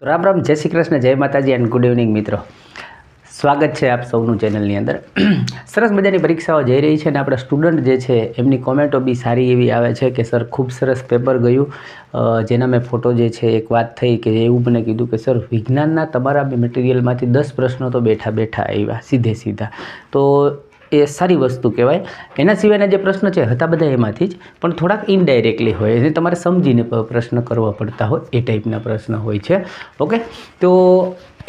તો રામ રામ, જય શ્રી કૃષ્ણ, જય માતાજી એન્ડ ગુડ ઇવનિંગ મિત્રો. સ્વાગત છે આપ સૌનું ચેનલની અંદર. સરસ મજાની પરીક્ષાઓ જઈ રહી છે અને આપણા સ્ટુડન્ટ જે છે એમની કોમેન્ટો બી સારી એવી આવે છે કે સર ખૂબ સરસ પેપર ગયું. જેના મેં ફોટો જે છે એક વાત થઈ કે એવું મને કીધું કે સર વિજ્ઞાનના તમારા મટીરિયલમાંથી 10 પ્રશ્નો તો બેઠા આવ્યા સીધા. તો એ સારી વસ્તુ કહેવાય. એના સિવાયના જે પ્રશ્ન છે હતા બધા એમાંથી જ, પણ થોડાક ઇનડાયરેક્ટલી હોય અને તમારે સમજીને પ્રશ્ન કરવા પડતા હોય એ ટાઈપના પ્રશ્ન હોય છે. ઓકે, તો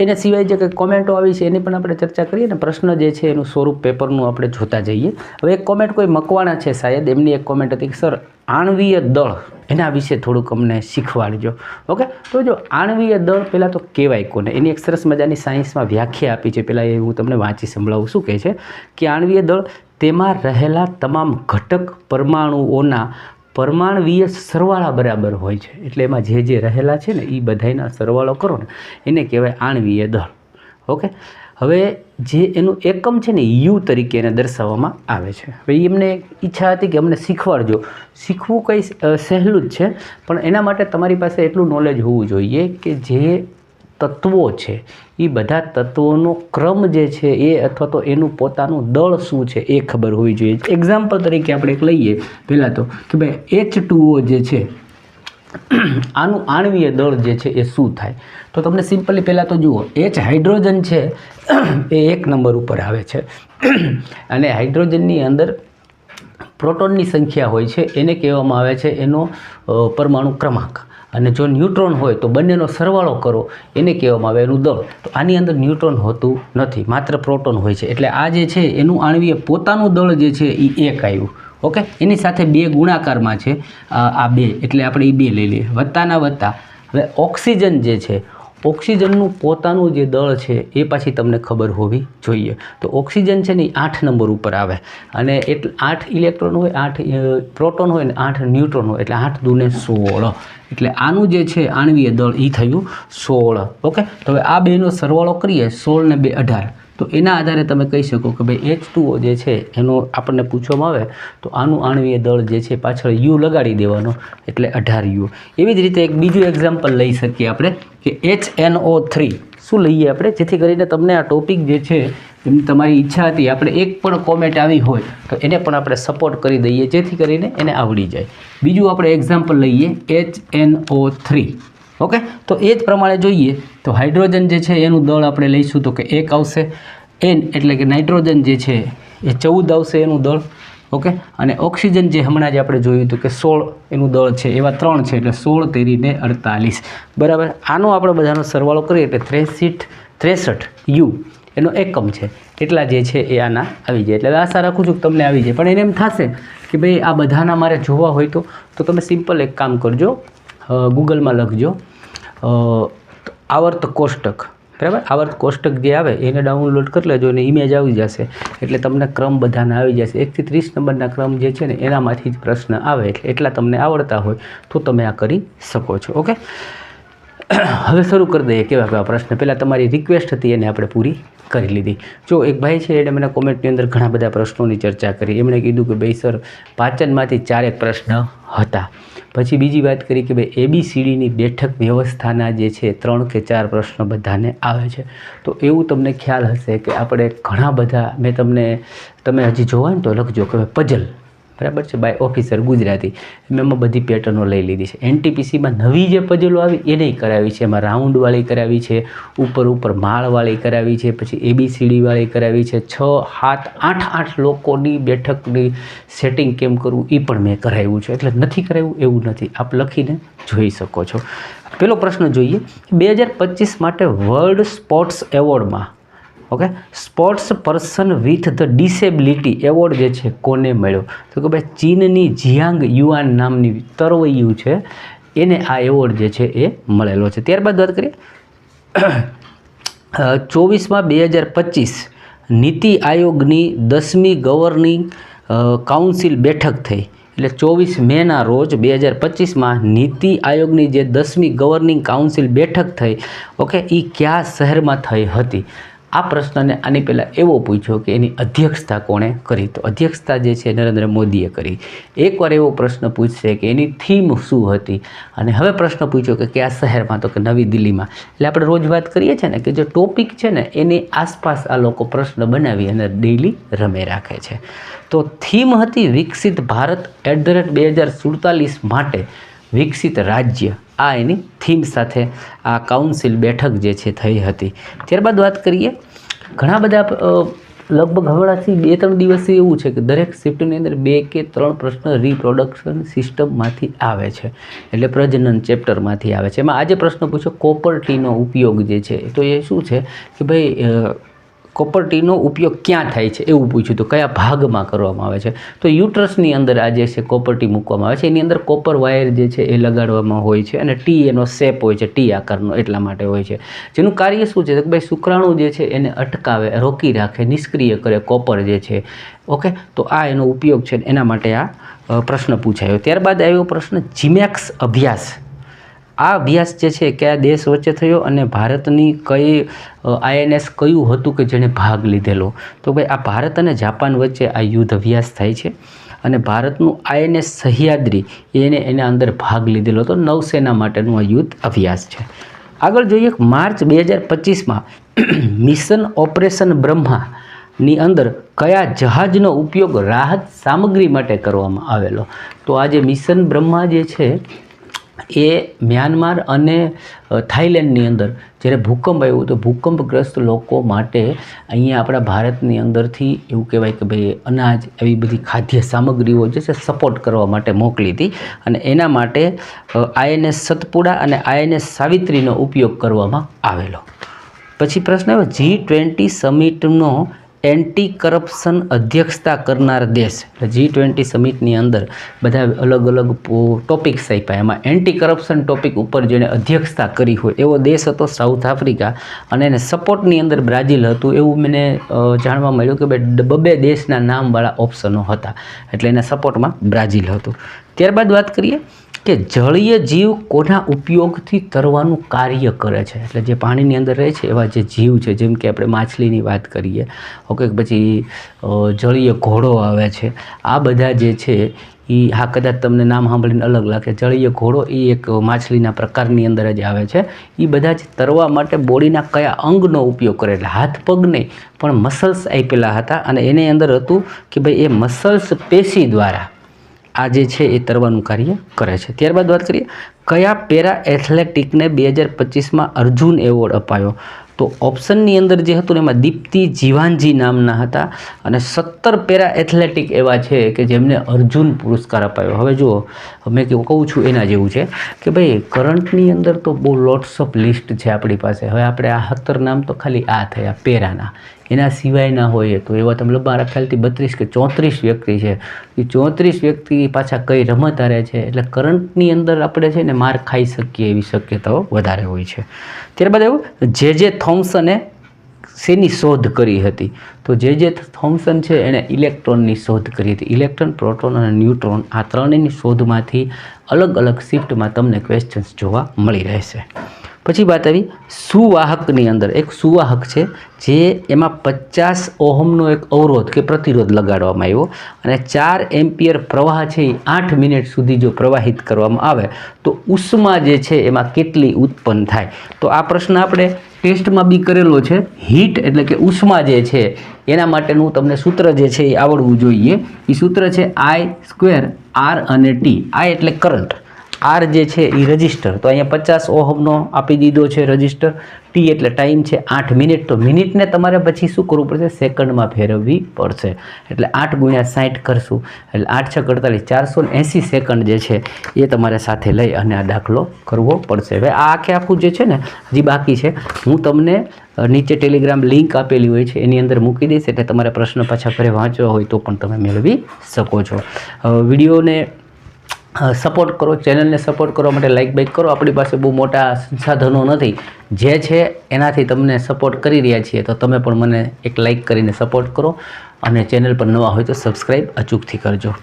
એના સિવાય જે કંઈ કોમેન્ટો આવી છે એની પણ આપણે ચર્ચા કરીએ ને. પ્રશ્ન જે છે એનું સ્વરૂપ પેપરનું આપણે જોતા જઈએ. હવે એક કોમેન્ટ કોઈ મકવાણા છે શાયદ, એમની એક કોમેન્ટ હતી કે સર આણવીય દળ એના વિશે થોડુંક અમને શીખવાડજો. ઓકે, તો જો આણવીય દળ પહેલાં તો કહેવાય કોને, એની એક સરસ મજાની સાયન્સમાં વ્યાખ્યા આપી છે. પહેલાં એ હું તમને વાંચી સંભળાવું. શું કહે છે કે આણવીય દળ તેમાં રહેલા તમામ ઘટક પરમાણુઓના પરમાણવીય સરવાળા બરાબર હોય છે. એટલે એમાં જે રહેલા છે ને એ બધાના સરવાળો કરો ને એને કહેવાય આણવીય દળ. ઓકે, હવે જે એનું એકમ છે ને યુ તરીકે એને દર્શાવવામાં આવે છે. હવે એમને ઈચ્છા હતી કે અમને શીખવાડજો. શીખવું કંઈ સહેલું જ છે, પણ એના માટે તમારી પાસે એટલું નોલેજ હોવું જોઈએ કે જે તત્વો છે એ બધા તત્વોનો ક્રમ જે છે એ અથવા તો એનું પોતાનું દળ શું છે એ ખબર હોવી જોઈએ. એક્ઝામ્પલ તરીકે આપણે એક લઈએ પહેલાં તો કે ભાઈ H2O જે છે આનું આણવીય દળ જે છે એ શું થાય. તો તમને સિમ્પલી પહેલાં તો જુઓ, H હાઇડ્રોજન છે એ 1 નંબર ઉપર આવે છે અને હાઇડ્રોજનની અંદર પ્રોટોનની સંખ્યા હોય છે એને કહેવામાં આવે છે એનો પરમાણુ ક્રમાંક. અને જો ન્યુટ્રોન હોય તો બંનેનો સરવાળો કરો એને કહેવામાં આવે એનું દળ. તો આની અંદર ન્યુટ્રોન હોતું નથી, માત્ર પ્રોટોન હોય છે. એટલે આ જે છે એનું આણવીય પોતાનું દળ જે છે એ 1 આવ્યું. ઓકે, એની સાથે 2 ગુણાકારમાં છે આ 2, એટલે આપણે એ 2 લઈ લઈએ, વત્તાના વત્તા. હવે ઓક્સિજન જે છે, ઓક્સિજનનું પોતાનું જે દળ છે એ પાછી તમને ખબર હોવી જોઈએ. તો ઓક્સિજન છે ને 8 નંબર ઉપર આવે અને એટલે 8 ઇલેક્ટ્રોન હોય, 8 પ્રોટોન હોય ને 8 ન્યુટ્રોન હોય, એટલે 8 દૂને 16. એટલે આનું જે છે આણવીય દળ એ થયું 16. ઓકે, તો હવે આ બેનો સરવાળો કરીએ, 16 ને 2 18. તો એના આધારે તમે કહી શકો કે ભાઈ H2O જે છે એનો આપણને પૂછવામાં આવે તો આનું આણવીય દળ જે છે પાછળ U લગાડી દેવાનો, એટલે 18U. એવી જ રીતે એક બીજું એક્ઝામ્પલ લઈ શકીએ આપણે કે HNO3. શું લઈએ આપણે, જેથી કરીને તમને આ ટોપિક જે છે એમ તમારી ઈચ્છા હતી આપણે એક પણ કોમેન્ટ આવી હોય તો એને પણ આપણે સપોર્ટ કરી દઈએ જેથી કરીને એને આવડી જાય. બીજું આપણે એક્ઝામ્પલ લઈએ HNO3. ઓકે, તો એ જ પ્રમાણે જોઈએ તો હાઇડ્રોજન જે છે એનું દળ આપણે લઈશું તો કે 1 આવશે. N એટલે કે નાઇટ્રોજન જે છે એ 14 આવશે એનું દળ. ઓકે, અને ઓક્સિજન જે હમણાં જ આપણે જોયું હતું કે 16 એનું દળ છે, એવા 3 છે, એટલે 16 તેરીને 48 બરાબર. આનો આપણે બધાનો સરવાળો કરીએ એટલે 63U એનો એકમ છે, એટલા જે છે એ આના આવી જાય. એટલે આશા રાખું છું કે તમને આવી જાય. પણ એને એમ થશે કે ભાઈ આ બધાના મારે જોવા હોય તો તમે સિમ્પલ એક કામ કરજો, ગૂગલમાં લખજો આવર્ત કોષ્ટક. બરાબર, આવર્ત કોષ્ટક જે આવે એને ડાઉનલોડ કરી લેજો અને ઇમેજ આવી જશે. એટલે તમને ક્રમ બધાના આવી જશે. 1 થી 30 નંબરના ક્રમ જે છે ને એનામાંથી જ પ્રશ્ન આવે. એટલે એટલા તમને આવડતા હોય તો તમે આ કરી શકો છો. ઓકે, હવે શરૂ કરી દઈએ કેવા પ્રશ્ન. પહેલાં તમારી રિક્વેસ્ટ હતી એને આપણે પૂરી કરી લીધી. જો એક ભાઈ છે એને મને કોમેન્ટની અંદર ઘણા બધા પ્રશ્નોની ચર્ચા કરી. એમણે કીધું કે ભાઈ સર પાચનમાંથી 4 પ્રશ્ન હતા. પછી બીજી વાત કરી કે ભાઈ ABCDની બેઠક વ્યવસ્થાના જે છે 3 કે 4 પ્રશ્ન બધાને આવે છે. તો એવું તમને ખ્યાલ હશે કે આપણે ઘણા બધા, તમે હજી જોવા ને તો લખજો કે પઝલ, બરાબર છે, બાય ઓફિસર ગુજરાતી. એમાં બધી પેટર્નો લઈ લીધી છે. NTPCમાં નવી જે પઝલો આવી એને કરાવી છે. એમાં રાઉન્ડવાળી કરાવી છે, ઉપર માળવાળી કરાવી છે, પછી ABCDવાળી કરાવી છે. 6, 7, 8 લોકોની બેઠકની સેટિંગ કેમ કરવું એ પણ મેં કરાવ્યું છે. એટલે નથી કરાવ્યું એવું નથી, આપ લખીને જોઈ શકો છો. પેલો પ્રશ્ન જોઈએ, 2025 માટે વર્લ્ડ સ્પોર્ટ્સ એવોર્ડમાં okay sports person with the disability award જે છે કોને મળ્યો. તો કે ભાઈ ચીનની જિયાંગ યુઆન નામની તરવૈયું છે એને આ એવોર્ડ જે છે એ મળેલો છે. ત્યારબાદ વાત કરીએ 24માં 2025 નીતિ આયોગની 10મી ગવર્નિંગ કાઉન્સિલ બેઠક થઈ. એટલે 24 મેના રોજ 2025માં નીતિ આયોગની જે 10મી ગવર્નિંગ કાઉન્સિલ બેઠક થઈ, ઓકે, એ કયા શહેરમાં થઈ હતી. આ પ્રશ્નને આની પહેલાં એવો પૂછ્યો કે એની અધ્યક્ષતા કોણે કરી, તો અધ્યક્ષતા જે છે નરેન્દ્ર મોદીએ કરી. એકવાર એવો પ્રશ્ન પૂછશે કે એની થીમ શું હતી, અને હવે પ્રશ્ન પૂછ્યો કે કયા શહેરમાં, તો કે નવી દિલ્હીમાં. એટલે આપણે રોજ વાત કરીએ છીએ ને કે જે ટોપિક છે ને એની આસપાસ આ લોકો પ્રશ્ન બનાવી અને ડેઈલી રમે રાખે છે. તો થીમ હતી વિકસિત ભારત @ 2047 માટે વિકસિત રાજ્ય. આ એની થીમ સાથે આ કાઉન્સિલ બેઠક જે છે થઈ હતી. ત્યારબાદ વાત કરીએ, ઘણા બધા લગભગ હમણાંથી 2-3 દિવસથી એવું છે કે દરેક શિફ્ટની અંદર 2 કે 3 પ્રશ્ન રિપ્રોડક્શન સિસ્ટમમાંથી આવે છે, એટલે પ્રજનન ચેપ્ટરમાંથી આવે છે. એમાં આજે પ્રશ્ન પૂછ્યો કોપર ટીનો ઉપયોગ જે છે, તો એ શું છે કે ભાઈ કોપર ટીનો ઉપયોગ ક્યાં થાય છે એવું પૂછ્યું, તો કયા ભાગમાં કરવામાં આવે છે. તો યુટ્રસની અંદર આ જે છે કોપર ટી મૂકવામાં આવે છે. એની અંદર કોપર વાયર જે છે એ લગાડવામાં હોય છે, અને ટી એનો શેપ હોય છે, ટી આકારનો, એટલા માટે હોય છે. જેનું કાર્ય શું છે કે ભાઈ શુક્રાણુ જે છે એને અટકાવે, રોકી રાખે, નિષ્ક્રિય કરે કોપર જે છે. ઓકે, તો આ એનો ઉપયોગ છે, એના માટે આ પ્રશ્ન પૂછાયો. ત્યારબાદ આવ્યો પ્રશ્ન જીમેક્સ અભ્યાસ. આ અભ્યાસ જે છે કયા દેશ વચ્ચે થયો અને ભારતની કઈ INS કયું હતું કે જેણે ભાગ લીધેલો, તો ભાઈ આ ભારત અને જાપાન વચ્ચે આ યુદ્ધ અભ્યાસ થાય છે, અને ભારતનું INS સહ્યાદ્રી એના અંદર ભાગ લીધેલો હતો. નૌસેના માટેનું આ યુદ્ધ અભ્યાસ છે. આગળ જોઈએ, માર્ચ 2025માં મિશન ઓપરેશન બ્રહ્માની અંદર કયા જહાજનો ઉપયોગ રાહત સામગ્રી માટે કરવામાં આવેલો, તો આ જે મિશન બ્રહ્મા જે છે એ મ્યાનમાર અને થાઈલેન્ડની અંદર જ્યારે ભૂકંપ આવ્યો તો ભૂકંપગ્રસ્ત લોકો માટે અહીંયા આપણા ભારતની અંદરથી એવું કહેવાય કે ભાઈ અનાજ, એવી બધી ખાદ્ય સામગ્રીઓ જે છે સપોર્ટ કરવા માટે મોકલી હતી, અને એના માટે INS સતપુડા અને INS સાવિત્રીનો ઉપયોગ કરવામાં આવેલો. પછી પ્રશ્ન આવ્યો G20 સમિટનો એન્ટી કરપ્શન અધ્યક્ષતા કરનાર દેશ. એટલે G20 સમિટની અંદર બધા અલગ અલગ ટોપિક્સ આપ્યા, એમાં એન્ટી કરપ્શન ટોપિક ઉપર જેણે અધ્યક્ષતા કરી હોય એવો દેશ હતો સાઉથ આફ્રિકા, અને એને સપોર્ટની અંદર બ્રાઝિલ હતું એવું મને જાણવા મળ્યું કે ભાઈ 2 દેશના નામવાળા ઓપ્શનો હતા, એટલે એના સપોર્ટમાં બ્રાઝિલ હતું. ત્યારબાદ વાત કરીએ કે જળીય જીવ કોના ઉપયોગથી તરવાનું કાર્ય કરે છે. એટલે જે પાણીની અંદર રહે છે એવા જે જીવ છે, જેમ કે આપણે માછલીની વાત કરીએ, ઓકે, પછી જળીય ઘોડો આવે છે, આ બધા જે છે એ હા કદાચ તમને નામ સાંભળીને અલગ લાગે. જળીય ઘોડો એ એક માછલીના પ્રકારની અંદર જ આવે છે. એ બધા જ તરવા માટે બોડીના કયા અંગનો ઉપયોગ કરે, એટલે હાથ પગ નહીં પણ મસલ્સ આપેલા હતા, અને એની અંદર હતું કે ભાઈ એ મસલ્સ પેશી દ્વારા આ જે છે એ તરવાનું કાર્ય કરે છે. ત્યારબાદ વાત કરીએ, કયા પેરા એથ્લેટિકને 2025માં અર્જુન એવોર્ડ અપાયો, તો ઓપ્શનની અંદર જે હતું ને એમાં દીપ્તિ જીવાનજી નામના હતા, અને 17 પેરા એથ્લેટિક એવા છે કે જેમને અર્જુન પુરસ્કાર અપાયો. હવે જુઓ, મેં કહું છું એના જેવું છે કે ભાઈ કરંટની અંદર તો બહુ લોટ્સ ઓફ લિસ્ટ છે આપણી પાસે. હવે આપણે આ 17 નામ તો ખાલી આ થયા પેરાના, એના સિવાયના હોય તો એવા તમે મારા ખ્યાલથી 32 કે 34 વ્યક્તિ છે. એ 34 વ્યક્તિ પાછા કઈ રમત હારે છે, એટલે કરંટની અંદર આપણે છે ને માર ખાઈ શકીએ એવી શક્યતાઓ વધારે હોય છે. ત્યારબાદ એવું જે થોમ્સને શેની શોધ કરી હતી, તો જે થોમ્સન છે એણે ઇલેક્ટ્રોનની શોધ કરી હતી. ઇલેક્ટ્રોન, પ્રોટોન અને ન્યુટ્રોન આ ત્રણેયની શોધમાંથી અલગ અલગ શિફ્ટમાં તમને ક્વેશ્ચન્સ જોવા મળી રહેશે. પછી વાત આવી સુવાહકની અંદર. એક સુવાહક છે જે એમાં 50 ઓહમનો એક અવરોધ કે પ્રતિરોધ લગાડવામાં આવ્યો, અને 4 એમ્પિયર પ્રવાહ છે એ 8 મિનિટ સુધી જો પ્રવાહિત કરવામાં આવે તો ઉષ્મા જે છે એમાં કેટલી ઉત્પન્ન થાય. તો આ પ્રશ્ન આપણે ટેસ્ટમાં બી કરેલો છે. હીટ એટલે કે ઉષ્મા જે છે એના માટેનું તમને સૂત્ર જે છે એ આવડવું જોઈએ. એ સૂત્ર છે I² R અને T. I એટલે કરંટ, R જે છે એ રજિસ્ટર, તો અહીંયા 50 ઓહમનો આપી દીધો છે રજિસ્ટર. T એટલે ટાઈમ છે 8 મિનિટ, તો મિનિટને તમારે પછી શું કરવું પડશે, સેકન્ડમાં ફેરવવી પડશે. એટલે 8 × 60 કરશું એટલે 8 × 6 = 480 સેકન્ડ જે છે એ તમારે સાથે લઈ અને આ દાખલો કરવો પડશે. હવે આ આખું જે છે ને હજી બાકી છે, હું તમને નીચે ટેલિગ્રામ લિંક આપેલી હોય છે એની અંદર મૂકી દઈશ, એટલે તમારે પ્રશ્ન પાછા ઘરે વાંચવા હોય તો પણ તમે મેળવી શકો છો. વિડીયોને સપોર્ટ કરો, ચેનલને સપોર્ટ કરવા માટે લાઇક કરો. આપણી પાસે બહુ મોટા સંસાધનો નથી, જે છે એનાથી તમને સપોર્ટ કરી રહ્યા છીએ, તો તમે પણ મને એક લાઇક કરીને સપોર્ટ કરો, અને ચેનલ પર નવા હોય તો સબસ્ક્રાઈબ અચૂકથી કરજો.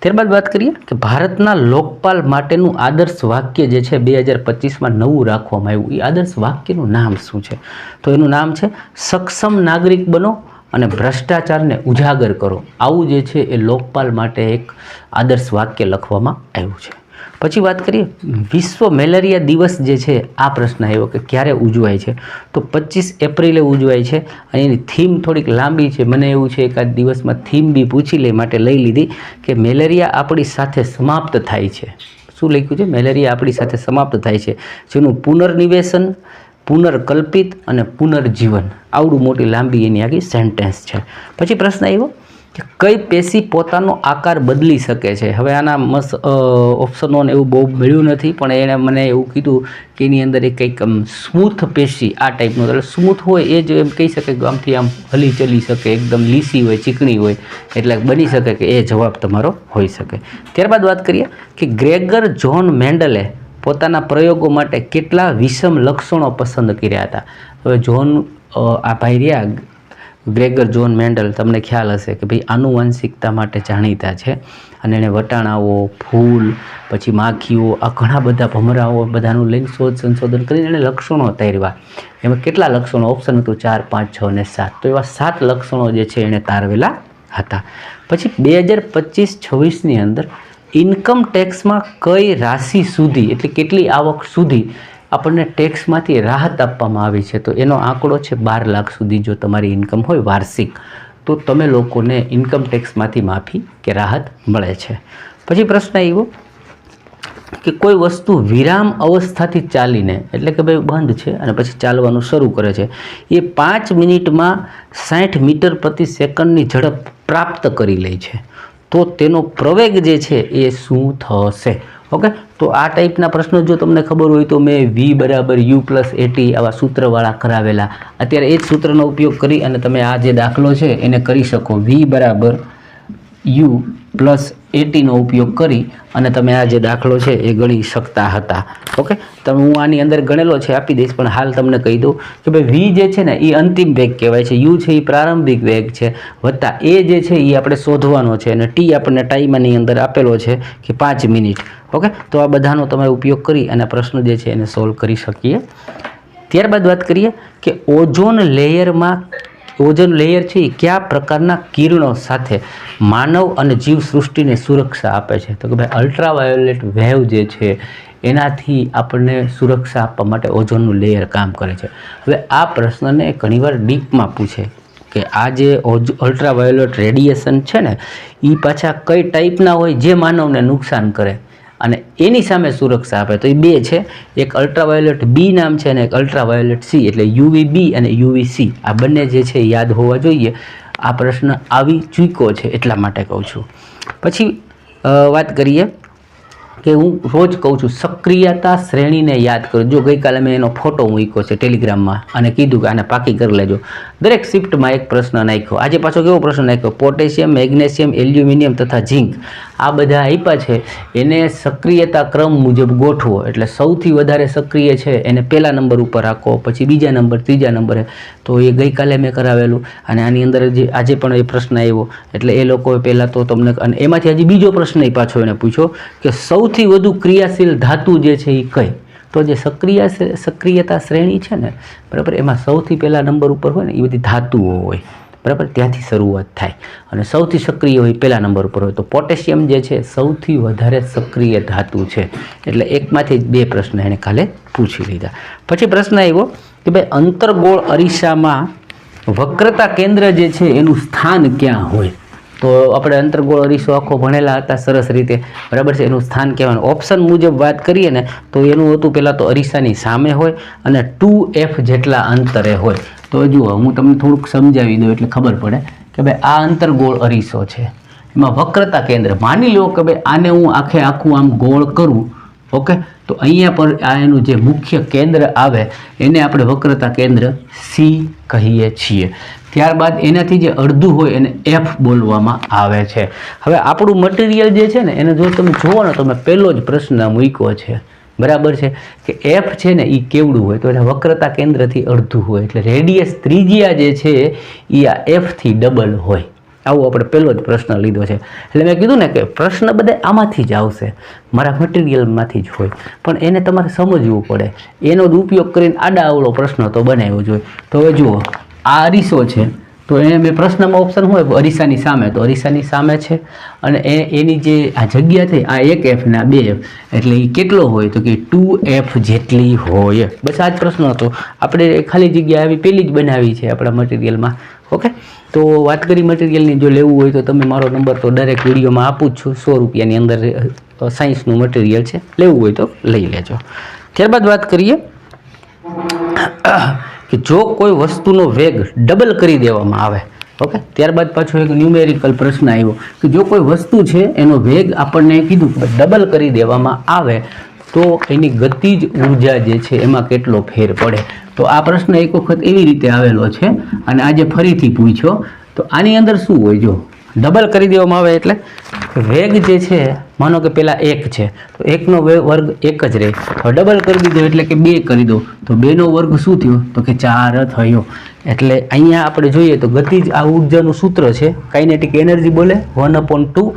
ત્યારબાદ વાત કરીએ કે ભારતના લોકપાલ માટેનું આદર્શ વાક્ય જે છે 2025માં નવું રાખવામાં આવ્યું, એ આદર્શ વાક્યનું નામ શું છે? તો એનું નામ છે સક્ષમ નાગરિક બનો અને ભ્રષ્ટાચારને ઉજાગર કરો. આવું જે છે એ લોકપાલ માટે એક આદર્શ વાક્ય લખવામાં આવ્યું છે. પછી વાત કરીએ વિશ્વ મેલેરિયા દિવસ જે છે, આ પ્રશ્ન આવ્યો કે ક્યારે ઉજવાય છે? તો 25 એપ્રિલે ઉજવાય છે અને એની થીમ થોડીક લાંબી છે. મને એવું છે એકાદ દિવસમાં થીમ બી પૂછી લે માટે લઈ લીધી કે મેલેરિયા આપણી સાથે સમાપ્ત થાય છે. શું લખ્યું છે? મેલેરિયા આપણી સાથે સમાપ્ત થાય છે, જેનું પુનર્નિવેશન, પુનર્કલ્પિત અને પુનર્જીવન. આવડું મોટી લાંબી એની આખી સેન્ટેન્સ છે. પછી પ્રશ્ન આવ્યો કે કઈ પેશી પોતાનો આકાર બદલી શકે છે? હવે આના ઓપ્શનો એવું બહુ મળ્યું નથી, પણ એણે મને એવું કીધું કે એની અંદર એક કંઈક સ્મૂથ પેશી આ ટાઈપનું, એટલે સ્મૂથ હોય એ જ એમ કહી શકે કે આમથી આમ હલી ચલી શકે, એકદમ લીસી હોય, ચીકણી હોય, એટલે બની શકે કે એ જવાબ તમારો હોઈ શકે. ત્યારબાદ વાત કરીએ કે ગ્રેગર જ્હોન મેન્ડલે પોતાના પ્રયોગો માટે કેટલા વિષમ લક્ષણો પસંદ કર્યા હતા? હવે આ ભાઈ રહ્યા ગ્રેગર જ્હોન મેન્ડલ, તમને ખ્યાલ હશે કે ભાઈ આનુવંશિકતા માટે જાણીતા છે અને એણે વટાણાઓ, ફૂલ, પછી માખીઓ, આ ઘણા બધા ભમરાઓ બધાનું લઈને સંશોધન કરીને એણે લક્ષણો તારવ્યા. એમાં કેટલા લક્ષણો? ઓપ્શન હતું 4, 5, 6 અને 7. તો એવા 7 લક્ષણો જે છે એણે તારવેલા હતા. પછી 2025-26ની અંદર ઇન્કમ ટેક્સમાં કઈ રાશિ સુધી, એટલે કેટલી આવક સુધી આપણને ટેક્સમાંથી રાહત આપવામાં આવી છે? તો એનો આંકડો છે 12 લાખ સુધી. જો તમારી ઇન્કમ હોય વાર્ષિક, તો તમે લોકોને ઇન્કમ ટેક્સમાંથી માફી કે રાહત મળે છે. પછી પ્રશ્ન આવ્યો કે કોઈ વસ્તુ વિરામ અવસ્થાથી ચાલીને, એટલે કે ભાઈ બંધ છે અને પછી ચાલવાનું શરૂ કરે છે, એ 5 મિનિટમાં 60 મીટર પ્રતિ સેકન્ડની ઝડપ પ્રાપ્ત કરી લે છે, તો તેનો પ્રવેગ જે છે એ શું થશે? ઓકે, તો આ ટાઈપના પ્રશ્નો જો તમને ખબર હોય તો મેં v = u+at આવા સૂત્રવાળા કરાવેલા. અત્યારે એ જ સૂત્રનો ઉપયોગ કરી અને તમે આ જે દાખલો છે એને કરી શકો. v = u+at નો ઉપયોગ કરી અને તમે આ જે દાખલો છે એ ગણી શકતા હતા. ઓકે, તો હું આની અંદર ગણેલો છે, આપી દઈશ, પણ હાલ તમને કહી દઉં કે ભાઈ v જે છે ને એ અંતિમ વેગ કહેવાય છે, u છે એ પ્રારંભિક વેગ છે, વત્તા a જે છે એ આપણે શોધવાનો છે અને t આપણને ટાઈમની અંદર આપેલો છે કે 5 મિનિટ. ઓકે, તો આ બધાનો તમે ઉપયોગ કરી અને પ્રશ્ન જે છે એને સોલ્વ કરી શકીએ. ત્યારબાદ વાત કરીએ કે ઓઝોન લેયર છે એ કયા પ્રકારના કિરણો સાથે માનવ અને જીવસૃષ્ટિને સુરક્ષા આપે છે? તો કે ભાઈ અલ્ટ્રાવાયોલેટ વેવ જે છે એનાથી આપણને સુરક્ષા આપવા માટે ઓઝોનનું લેયર કામ કરે છે. હવે આ પ્રશ્નને ઘણીવાર ડીપમાં પૂછે કે આ જે અલ્ટ્રાવાયોલેટ રેડિયેશન છે ને એ પાછા કઈ ટાઈપના હોય જે માનવને નુકસાન કરે અને એની સામે સુરક્ષા આપે? તો એ બે છે, એક અલ્ટ્રાવાયોલેટ બી નામ છે અને એક અલ્ટ્રાવાયોલેટ સી, એટલે UVB અને UVC. આ બંને જે છે યાદ હોવા જોઈએ. આ પ્રશ્ન આવી ચૂક્યો છે એટલા માટે કહું છું. પછી વાત કરીએ કે હું રોજ કહું છું સક્રિયતા શ્રેણીને યાદ કરો. જો ગઈકાલે મેં એનો ફોટો મૂક્યો છે ટેલિગ્રામમાં અને કીધું કે આને પાકી કરી લેજો. દરેક શિફ્ટમાં એક પ્રશ્ન નાખ્યો. આજે પાછો કેવો પ્રશ્ન નાખ્યો? પોટેશિયમ, મેગ્નેશિયમ, એલ્યુમિનિયમ તથા ઝીંક આ બધા આપ્યા છે, એને સક્રિયતા ક્રમ મુજબ ગોઠવો. એટલે સૌથી વધારે સક્રિય છે એને પહેલા નંબર ઉપર રાખો, પછી બીજા નંબર, ત્રીજા નંબરે. તો એ ગઈકાલે મેં કરાવેલું અને આની અંદર જે આજે પણ એ પ્રશ્ન આવ્યો એટલે એ લોકોએ પહેલાં તો તમને, અને એમાંથી હજી બીજો પ્રશ્ન પાછો એને પૂછ્યો કે સૌથી વધુ ક્રિયાશીલ ધાતુ જે છે એ કઈ? તો જે સક્રિયતા શ્રેણી છે ને, બરાબર, એમાં સૌથી પહેલા નંબર ઉપર હોય ને એ બધી ધાતુઓ હોય, બરાબર, ત્યાંથી શરૂઆત થાય અને સૌથી સક્રિય હોય પહેલા નંબર ઉપર હોય. તો પોટેશિયમ જે છે સૌથી વધારે સક્રિય ધાતુ છે. એટલે એકમાંથી જ 2 પ્રશ્ન એણે કાલે પૂછી લીધા. પછી પ્રશ્ન આવ્યો કે ભાઈ અંતર્ગોળ અરીસામાં વક્રતા કેન્દ્ર જે છે એનું સ્થાન ક્યાં હોય? તો આપણે અંતર્ગોળ અરીસો આખો ભણેલા હતા સરસ રીતે, બરાબર છે. એનું સ્થાન કહેવાનું ઓપ્શન મુજબ વાત કરીએ ને તો એનું હતું પહેલાં તો અરીસાની સામે હોય અને 2f જેટલા અંતરે હોય. તો જુઓ હું તમને થોડુંક સમજાવી દઉં એટલે ખબર પડે કે ભાઈ આ અંતર્ગોળ અરીસો છે, એમાં વક્રતા કેન્દ્ર માની લો કે ભાઈ આને હું આખું આમ ગોળ કરું. ઓકે, તો અહીંયા પર આ એનું જે મુખ્ય કેન્દ્ર આવે એને આપણે વક્રતા કેન્દ્ર C કહીએ છીએ. ત્યારબાદ એનાથી જે અડધું હોય એને F બોલવામાં આવે છે. હવે આપણું મટીરિયલ જે છે ને એને જો તમે જુઓ ને તો મેં પહેલો જ પ્રશ્ન મૂક્યો છે, બરાબર છે, કે F છે ને એ કેવડું હોય? તો એને વક્રતા કેન્દ્રથી અડધું હોય, એટલે રેડિયસ ત્રિજ્યા જે છે એ આ F થી ડબલ હોય. આવો આપણે પહેલો જ પ્રશ્ન લીધો છે. એટલે મેં કીધું ને કે પ્રશ્ન બધા આમાંથી જ આવશે, મારા મટીરિયલમાંથી જ હોય, પણ એને તમારે સમજવું પડે. એનો જ ઉપયોગ કરીને આડા અવળો પ્રશ્ન તો બનાવ્યો જોઈએ. તો હવે જુઓ, આ અરીસો છે, તો એને મેં પ્રશ્નમાં ઓપ્શન હોય અરીસાની સામે, તો અરીસાની સામે છે, અને એની જે આ જગ્યા થઈ આ 1F ને આ 2F, એટલે એ કેટલો હોય તો કે 2F જેટલી હોય. બસ આ જ પ્રશ્ન હતો. આપણે ખાલી જગ્યા આવી પહેલી જ બનાવી છે આપણા મટીરિયલમાં. ઓકે, તો વાત કરી મટીરિયલની. જો લેવું હોય તો તમે મારો નંબર તો દરેક વિડીયોમાં આપું જ છું. 100 રૂપિયાની અંદર સાયન્સનું મટીરિયલ છે, લેવું હોય તો લઈ લેજો. ત્યારબાદ વાત કરીએ કે જો કોઈ વસ્તુનો વેગ ડબલ કરી દેવામાં આવે. ઓકે, ત્યારબાદ પાછો એક ન્યુમેરિકલ પ્રશ્ન આવ્યો કે જો કોઈ વસ્તુ છે એનો વેગ આપણને કીધું કે ડબલ કરી દેવામાં આવે તો એની ગતિજ ઉર્જા જે છે એમાં કેટલો ફેર પડે. તો આ પ્રશ્ન એક વખત એવી રીતે આવેલો છે અને આજે ફરીથી પૂછ્યો. તો આની અંદર શું હોય? જો ડબલ કરી દેવામાં આવે એટલે વેગ જે છે, માનો કે પેલા 1 છે તો 1નો વર્ગ 1 જ રહે. હવે ડબલ કરી દીધો એટલે કે 2 કરી દો તો 2નો વર્ગ શું થયો તો કે 4 થયો. એટલે અહીંયા આપણે જોઈએ તો ગતિજ આ ઉર્જાનું સૂત્ર છે, કાઇનેટિક એનર્જી બોલે 1/2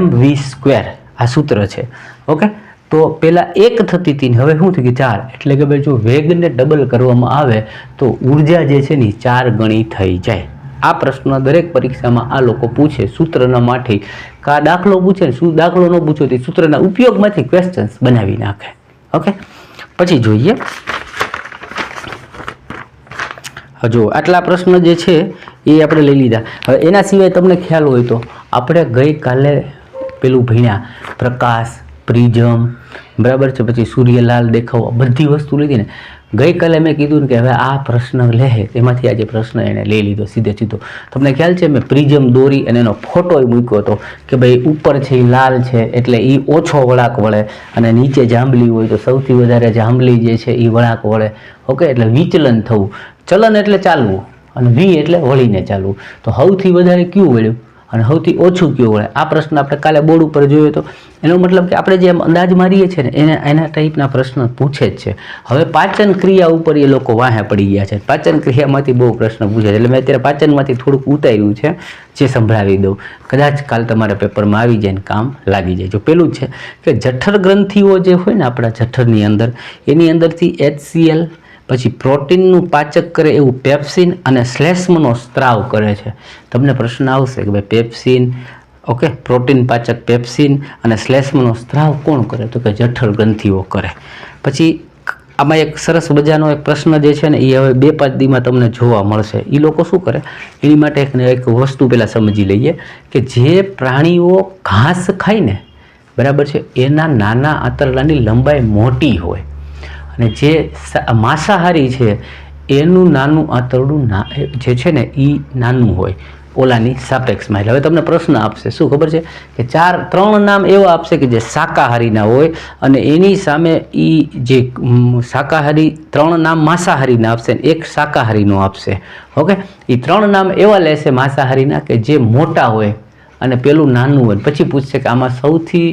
mv², આ સૂત્ર છે. ઓકે, તો પહેલાં 1 થતી હતી, હવે શું થઈ ગઈ 4. એટલે કે ભાઈ જો વેગને ડબલ કરવામાં આવે તો ઉર્જા જે છે ને 4 ગણી થઈ જાય. આ પ્રશ્ન દરેક પરીક્ષામાં આ લોકો પૂછે સૂત્રના માંથી. કા દાખલો પૂછે, શું દાખલો ન પૂછો તે સૂત્રના ઉપયોગમાંથી ક્વેશ્ચન્સ બનાવી નાખે. ઓકે, પછી જોઈએ હજુ આટલા પ્રશ્ન જે છે એ આપણે લઈ લીધા. હવે એના સિવાય તમને ખ્યાલ હોય તો આપણે ગઈકાલે પેલું ભણ્યા પ્રકાશ, પ્રિઝમ, બરાબર છે, પછી સૂર્યલાલ દેખાવ, બધી વસ્તુ લીધી ને. ગઈકાલે મેં કીધું ને કે હવે આ પ્રશ્ન લે, એમાંથી આજે પ્રશ્ન એણે લઈ લીધો સીધો. તમને ખ્યાલ છે મેં પ્રિઝમ દોરી અને એનો ફોટો મૂક્યો હતો કે ભાઈ ઉપર છે એ લાલ છે એટલે એ ઓછો વળાંક વળે, અને નીચે જાંબલી હોય તો સૌથી વધારે જાંબલી જે છે એ વળાંક વળે. ઓકે, એટલે વિચલન થવું, ચલન એટલે ચાલવું અને વી એટલે વળીને ચાલવું. તો સૌથી વધારે કયું વળ્યું અને સૌથી ઓછું કયું વળે? આ પ્રશ્ન આપણે કાલે બોર્ડ ઉપર જોયો હતો. એનો મતલબ કે આપણે જે અંદાજ મારીએ છીએ ને એના ટાઈપના પ્રશ્ન પૂછે જ છે. હવે પાચન ક્રિયા ઉપર એ લોકો વાહે પડી ગયા છે. પાચન ક્રિયામાંથી બહુ પ્રશ્ન પૂછે છે, એટલે મેં અત્યારે પાચનમાંથી થોડુંક ઉતાર્યું છે, જે સંભળાવી દઉં. કદાચ કાલ તમારા પેપરમાં આવી જાય ને કામ લાગી જાય. જો પેલું છે કે જઠર ગ્રંથિઓ જે હોય ને આપણા જઠરની અંદર, એની અંદરથી HCl, પછી પ્રોટીનનું પાચક કરે એવું પેપ્સિન અને શ્લેષ્મનો સ્ત્રાવ કરે છે. તમને પ્રશ્ન આવશે કે ભાઈ પેપ્સિન, ઓકે, પ્રોટીન પાચક પેપ્સિન અને શ્લેષ્મનો સ્ત્રાવ કોણ કરે? તો કે જઠર ગ્રંથિઓ કરે. પછી આમાં એક સરસ મજાનો એક પ્રશ્ન જે છે ને એ હવે 2-5 દીમાં તમને જોવા મળશે. એ લોકો શું કરે એની માટે એક વસ્તુ પહેલાં સમજી લઈએ કે જે પ્રાણીઓ ઘાસ ખાય ને, બરાબર છે, એના નાના આંતરડાની લંબાઈ મોટી હોય, અને જે માંસાહારી છે એનું નાનું આંતરડું જે છે ને એ નાનું હોય ઓલાની સાપેક્ષમાં. એટલે હવે તમને પ્રશ્ન આપશે શું ખબર છે કે 3 નામ એવા આપશે કે જે શાકાહારીના હોય, અને એની સામે એ જે શાકાહારી 3 નામ માંસાહારીના આપશે ને 1 શાકાહારીનો આપશે. ઓકે, એ 3 નામ એવા લેશે માંસાહારીના કે જે મોટા હોય અને પેલું નાનું હોય. પછી પૂછશે કે આમાં સૌથી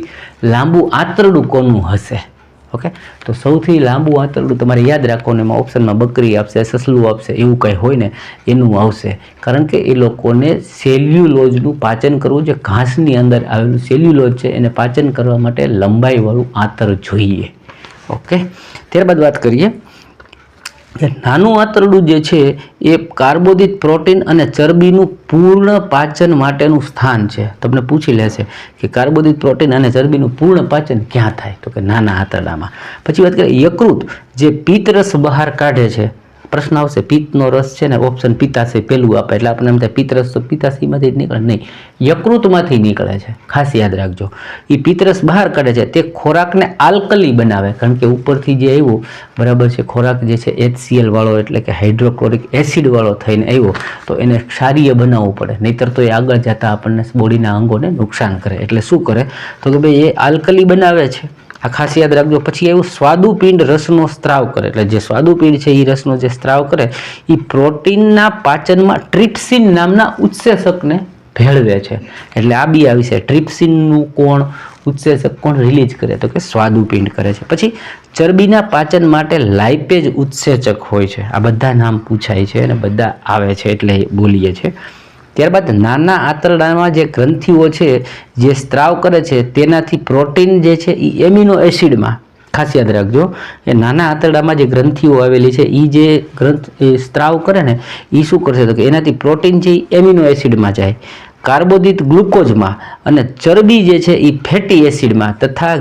લાંબુ આંતરડું કોનું હશે? ઓકે, તો સૌથી લાંબુ આંતરડું તમારે યાદ રાખવાનું, એમાં ઓપ્શનમાં બકરી આપશે, સસલું આપશે, એવું કંઈ હોય ને એનું આવશે. કારણ કે એ લોકોને સેલ્યુલોઝનું પાચન કરવું, જે ઘાસની અંદર આવેલું સેલ્યુલોઝ છે એને પાચન કરવા માટે લંબાઈવાળું આંતર જોઈએ. ઓકે, ત્યારબાદ વાત કરીએ કે નાનું આંતરડું જે છે એ કાર્બોદિત, પ્રોટીન અને ચરબીનું પૂર્ણ પાચન માટેનું સ્થાન છે. તમને પૂછી લેશે કે કાર્બોદિત, પ્રોટીન અને ચરબીનું પૂર્ણ પાચન ક્યાં થાય? તો કે નાના આંતરડામાં. પછી વાત કરીએ યકૃત, જે પિત્ત રસ બહાર કાઢે છે. પ્રશ્ન આવશે પિત્તનો રસ છે ને, ઓપ્શન પિત્તાશય પહેલું આપે એટલે આપણે એમ થાય પિત્તરસ તો પિત્તાશયમાંથી જ નીકળે, નહીં, યકૃતમાંથી નીકળે છે. ખાસ યાદ રાખજો. એ પિત્તરસ બહાર કાઢે છે, તે ખોરાકને આલ્કલી બનાવે, કારણ કે ઉપરથી જે આવ્યું, બરાબર છે, ખોરાક જે છે HCl વાળો એટલે કે હાઇડ્રોક્લોરિક એસિડ વાળો થઈને આવ્યો, તો એને ક્ષારીય બનાવવું પડે, નહીંતર તો એ આગળ જતાં આપણને બોડીના અંગોને નુકસાન કરે. એટલે શું કરે તો કે ભાઈ એ આલ્કલી બનાવે છે. આ ખાસ યાદ રાખજો. પછી એવું સ્વાદુપિંડ રસનો સ્ત્રાવ કરે, એટલે જે સ્વાદુપિંડ છે એ રસનો જે સ્ત્રાવ કરે એ પ્રોટીનના પાચનમાં ટ્રિપ્સિન નામના ઉત્સેચકને ભેળવે છે. એટલે આ બી આવી છે, ટ્રિપ્સિનનું કોણ ઉત્સેચક કોણ રિલીઝ કરે? તો કે સ્વાદુપિંડ કરે છે. પછી ચરબીના પાચન માટે લાઇપેજ ઉત્સેચક હોય છે. આ બધા નામ પૂછાય છે અને બધા આવે છે એટલે બોલીએ છીએ. ત્યારબાદ નાના આંતરડામાં જે ગ્રંથિઓ છે જે સ્ત્રાવ કરે છે તેનાથી પ્રોટીન જે છે એ એમિનો એસિડમાં, ખાસ યાદ રાખજો, એ નાના આંતરડામાં જે ગ્રંથિઓ આવેલી છે એ જે સ્ત્રાવ કરે ને એ શું કરશે તો કે એનાથી પ્રોટીન છે એ એમિનો એસિડમાં જાય, કાર્બોદિત ગ્લુકોઝમાં અને ચરબી જે છે એ ફેટી એસિડમાં તથા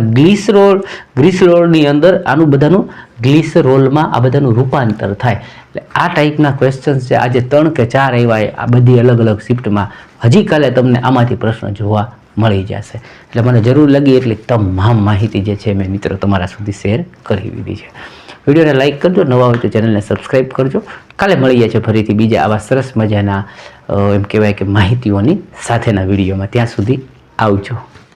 ગ્લિસરોલની અંદર આનું બધાનું ગ્લિસરોલમાં આ બધાનું રૂપાંતર થાય. એટલે આ ટાઈપના ક્વેશ્ચન્સ છે આજે 3 કે 4 આવ્યા આ બધી અલગ અલગ શિફ્ટમાં. હજી કાલે તમને આમાંથી પ્રશ્ન જોવા મળી જશે. એટલે મને જરૂર લાગી એટલી તમામ માહિતી જે છે મેં મિત્રો તમારા સુધી શેર કરી દીધી છે. વિડીયોને લાઇક કરજો, નવા હોય તો ચેનલને સબસ્ક્રાઈબ કરજો. કાલે મળીએ છીએ ફરીથી બીજા આવા સરસ મજાના એમ કહેવાય કે માહિતીઓની સાથેના વિડીયોમાં. ત્યાં સુધી આવજો.